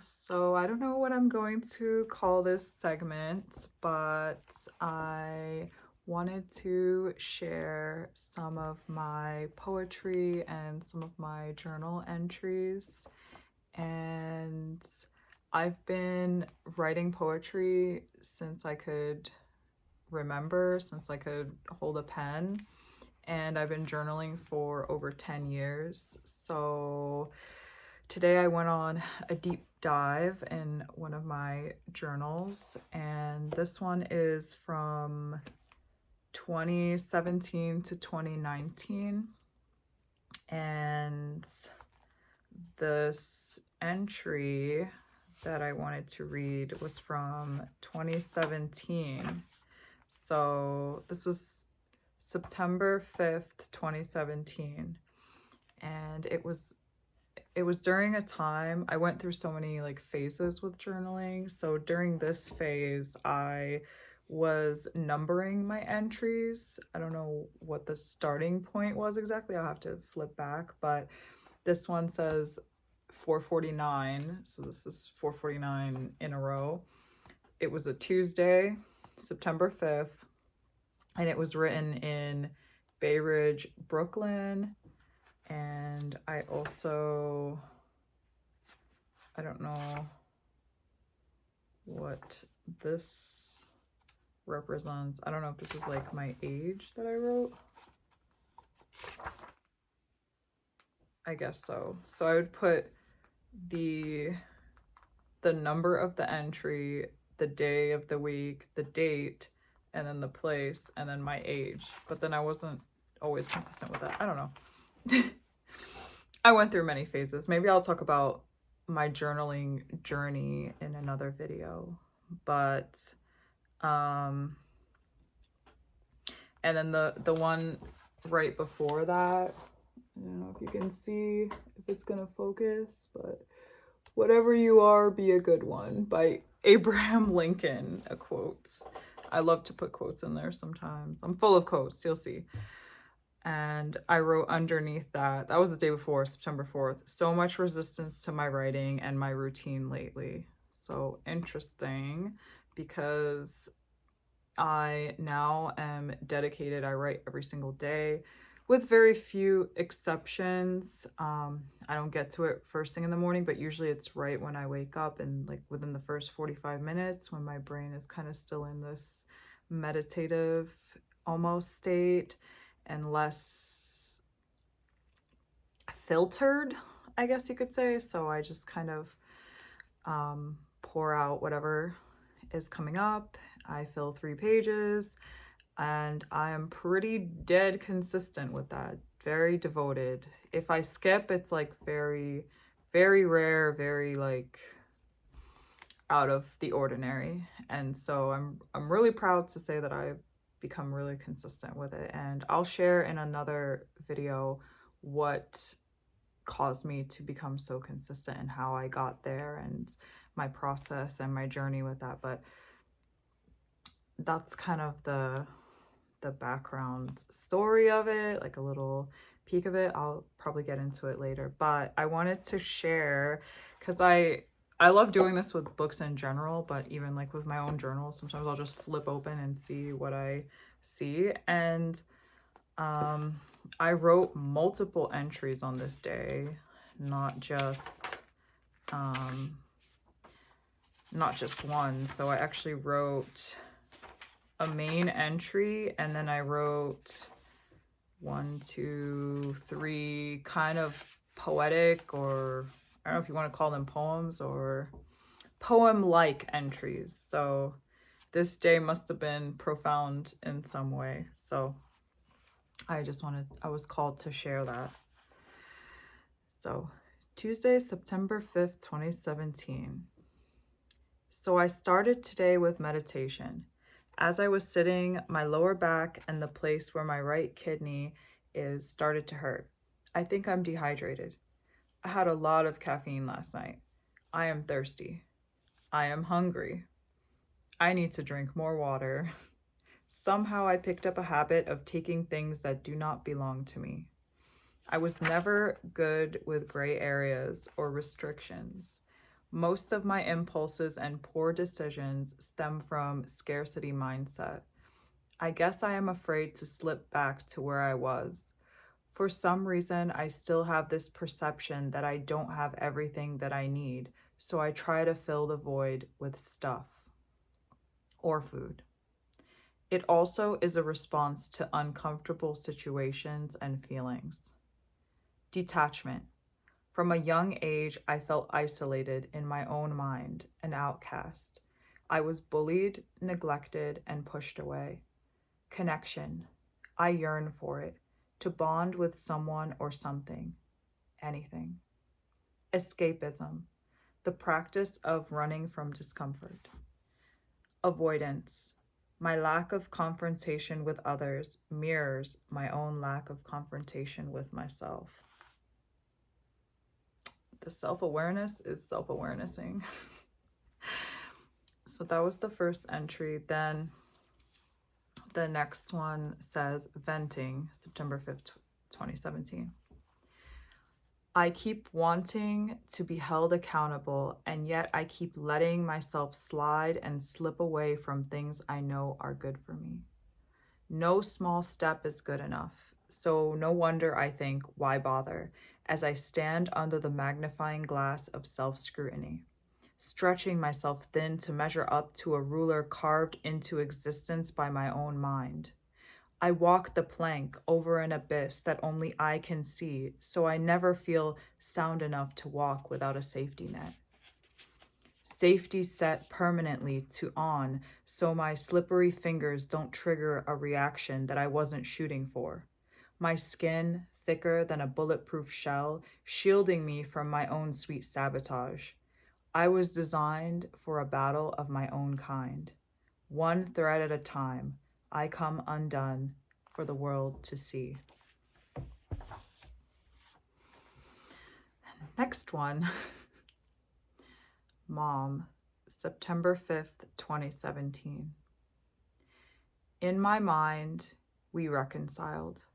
So I don't know what I'm going to call this segment, but I wanted to share some of my poetry and some of my journal entries. And I've been writing poetry since I could remember, since I could hold a pen. And I've been journaling for over 10 years. So today I went on a deep dive in one of my journals, and this one is from 2017 to 2019. And this entry that I wanted to read was from 2017. So this was September 5th, 2017. And it was during a time I went through so many like phases with journaling. So during this phase, I was numbering my entries. I don't know what the starting point was exactly. I'll have to flip back, but this one says 449. So this is 449 in a row. It was a Tuesday, September 5th, and it was written in Bay Ridge, Brooklyn. And I don't know what this represents. I don't know if this was like my age that I wrote. I guess so. So I would put the number of the entry, the day of the week, the date, and then the place, and then my age. But then I wasn't always consistent with that. I don't know. I went through many phases. Maybe I'll talk about my journaling journey in another video. But and then the one right before that, I don't know if you can see if it's gonna focus, but whatever you are, be a good one by Abraham Lincoln, a quote. I love to put quotes in there sometimes. I'm full of quotes, you'll see. And I wrote underneath that was the day before, September 4th, so much resistance to my writing and my routine lately. So interesting, because I now am dedicated. I write every single day with very few exceptions. I don't get to it first thing in the morning, but usually it's right when I wake up, and like within the first 45 minutes when my brain is kind of still in this meditative almost state and less filtered, I guess you could say. So I just kind of pour out whatever is coming up. I fill 3 pages, and I am pretty dead consistent with that. Very devoted. If I skip, it's like very, very rare, very like out of the ordinary. And so I'm really proud to say that I've become really consistent with it. And I'll share in another video what caused me to become so consistent and how I got there and my process and my journey with that. But that's kind of the background story of it, like a little peek of it. I'll probably get into it later, but I wanted to share because I love doing this with books in general, but even like with my own journal, sometimes I'll just flip open and see what I see. And I wrote multiple entries on this day, not just one. So I actually wrote a main entry, and then I wrote 1, 2, 3 kind of poetic, or I don't know if you want to call them poems or poem-like entries. So this day must have been profound in some way. So I was called to share that. So Tuesday, September 5th, 2017. So I started today with meditation. As I was sitting, my lower back and the place where my right kidney is started to hurt. I think I'm dehydrated. I had a lot of caffeine last night. I am thirsty. I am hungry. I need to drink more water. Somehow I picked up a habit of taking things that do not belong to me. I was never good with gray areas or restrictions. Most of my impulses and poor decisions stem from scarcity mindset. I guess I am afraid to slip back to where I was. For some reason, I still have this perception that I don't have everything that I need, so I try to fill the void with stuff or food. It also is a response to uncomfortable situations and feelings. Detachment. From a young age, I felt isolated in my own mind, an outcast. I was bullied, neglected, and pushed away. Connection. I yearn for it, to bond with someone or something, anything. Escapism. The practice of running from discomfort. Avoidance. My lack of confrontation with others mirrors my own lack of confrontation with myself. The self-awareness is self-awarenessing. So that was the first entry. Then the next one says venting, September 5th, 2017. I keep wanting to be held accountable, and yet I keep letting myself slide and slip away from things I know are good for me. No small step is good enough, so no wonder I think, why bother, as I stand under the magnifying glass of self-scrutiny, stretching myself thin to measure up to a ruler carved into existence by my own mind. I walk the plank over an abyss that only I can see, so I never feel sound enough to walk without a safety net. Safety set permanently to on, so my slippery fingers don't trigger a reaction that I wasn't shooting for. My skin, thicker than a bulletproof shell, shielding me from my own sweet sabotage. I was designed for a battle of my own kind. One thread at a time, I come undone for the world to see. Next one. Mom, September 5th, 2017. In my mind, we reconciled.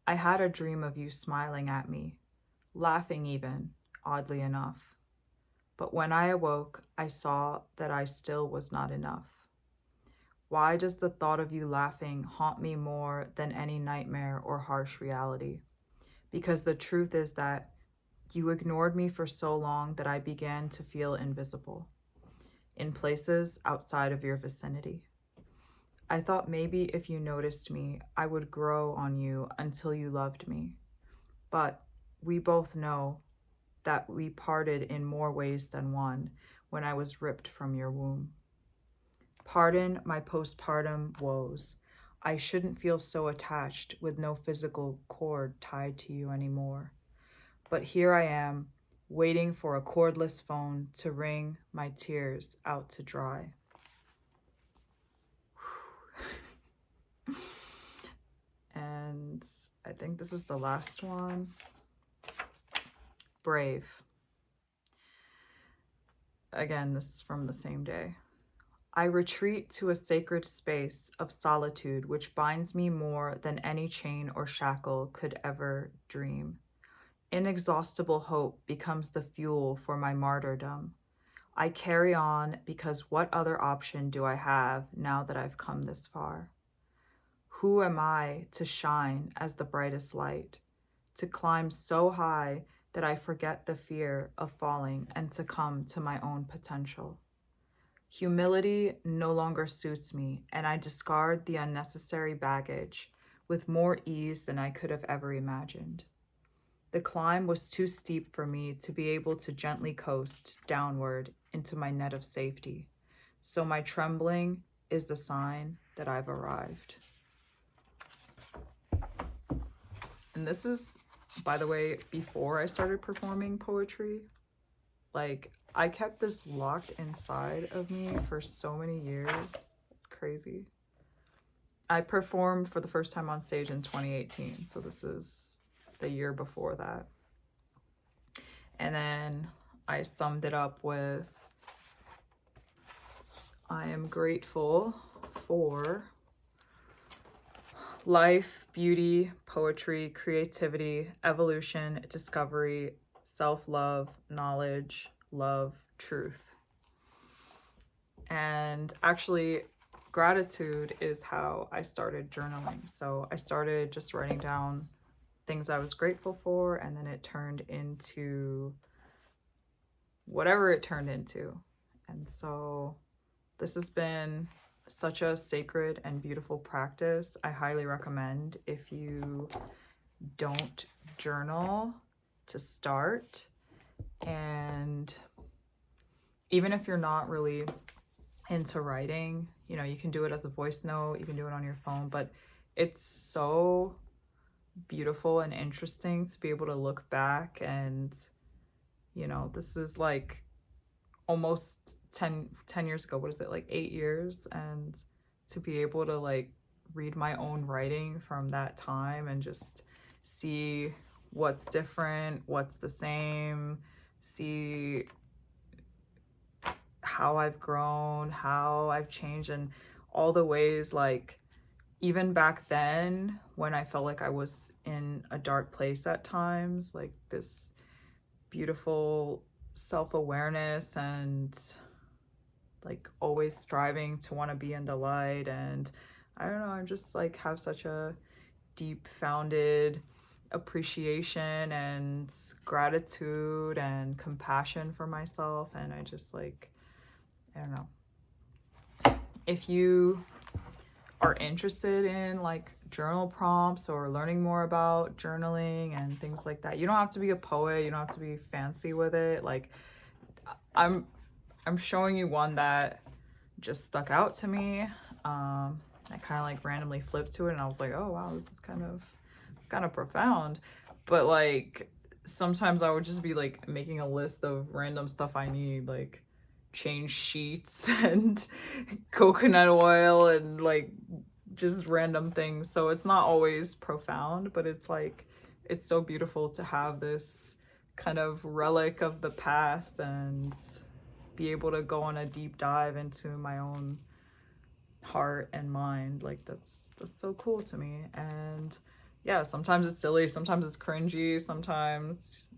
I had a dream of you smiling at me, laughing even, oddly enough. But when I awoke, I saw that I still was not enough. Why does the thought of you laughing haunt me more than any nightmare or harsh reality? Because the truth is that you ignored me for so long that I began to feel invisible, in places outside of your vicinity. I thought maybe if you noticed me, I would grow on you until you loved me. But we both know that we parted in more ways than one when I was ripped from your womb. Pardon my postpartum woes. I shouldn't feel so attached with no physical cord tied to you anymore. But here I am, waiting for a cordless phone to wring my tears out to dry. And I think this is the last one. Brave. Again, this is from the same day. I retreat to a sacred space of solitude which binds me more than any chain or shackle could ever dream. Inexhaustible hope becomes the fuel for my martyrdom. I carry on because what other option do I have now that I've come this far? Who am I to shine as the brightest light, to climb so high that I forget the fear of falling and succumb to my own potential? Humility no longer suits me, and I discard the unnecessary baggage with more ease than I could have ever imagined. The climb was too steep for me to be able to gently coast downward into my net of safety, so my trembling is the sign that I've arrived. And this is, by the way, before I started performing poetry. Like, I kept this locked inside of me for so many years. It's crazy. I performed for the first time on stage in 2018, so this is the year before that. And then I summed it up with, I am grateful for life, beauty, poetry, creativity, evolution, discovery, self-love, knowledge, love, truth. And actually, gratitude is how I started journaling. So I started just writing down things I was grateful for, and then it turned into whatever it turned into. And so this has been such a sacred and beautiful practice. I highly recommend, if you don't journal, to start. And even if you're not really into writing, you know, you can do it as a voice note, you can do it on your phone, but it's so beautiful and interesting to be able to look back. And, you know, this is like almost 10 years ago. What is it, like 8 years? And to be able to like read my own writing from that time and just see what's different, what's the same, see how I've grown, how I've changed, and all the ways, like, even back then when I felt like I was in a dark place at times, like this beautiful self-awareness and like always striving to want to be in the light. And I don't know, I just like have such a deep founded appreciation and gratitude and compassion for myself. And I just like, I don't know, if you are interested in like journal prompts or learning more about journaling and things like that, you don't have to be a poet, you don't have to be fancy with it. Like, I'm showing you one that just stuck out to me. I kind of like randomly flipped to it and I was like, oh wow, this is kind of profound. But like sometimes I would just be like making a list of random stuff I need, like change sheets and coconut oil and like just random things. So it's not always profound, but it's like, it's so beautiful to have this kind of relic of the past and be able to go on a deep dive into my own heart and mind. Like that's so cool to me. And yeah, sometimes it's silly, sometimes it's cringy, sometimes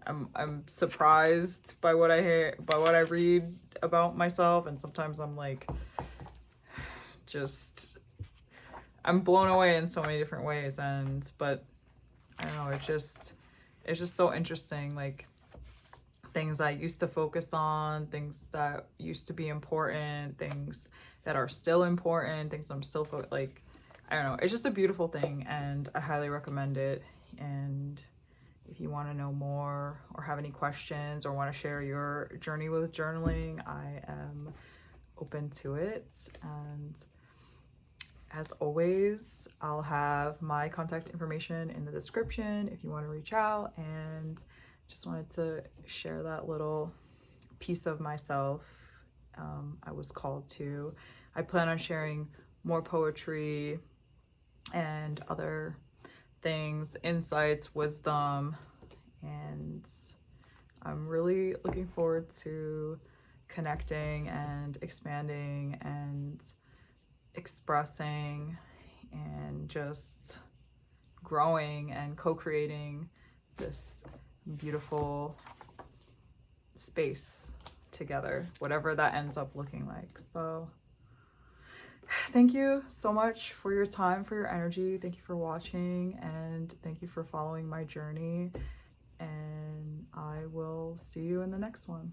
I'm surprised by what I hear, by what I read about myself, and sometimes I'm like, just, I'm blown away in so many different ways. And but I don't know, it's just so interesting, like things I used to focus on, things that used to be important, things that are still important, things I'm still like, I don't know, it's just a beautiful thing, and I highly recommend it. And if you want to know more or have any questions or want to share your journey with journaling, I am open to it. And as always, I'll have my contact information in the description if you want to reach out. And just wanted to share that little piece of myself I was called to. I plan on sharing more poetry and other things, insights, wisdom, and I'm really looking forward to connecting and expanding and expressing and just growing and co-creating this beautiful space together, whatever that ends up looking like. So thank you so much for your time, for your energy. Thank you for watching, and thank you for following my journey. And I will see you in the next one.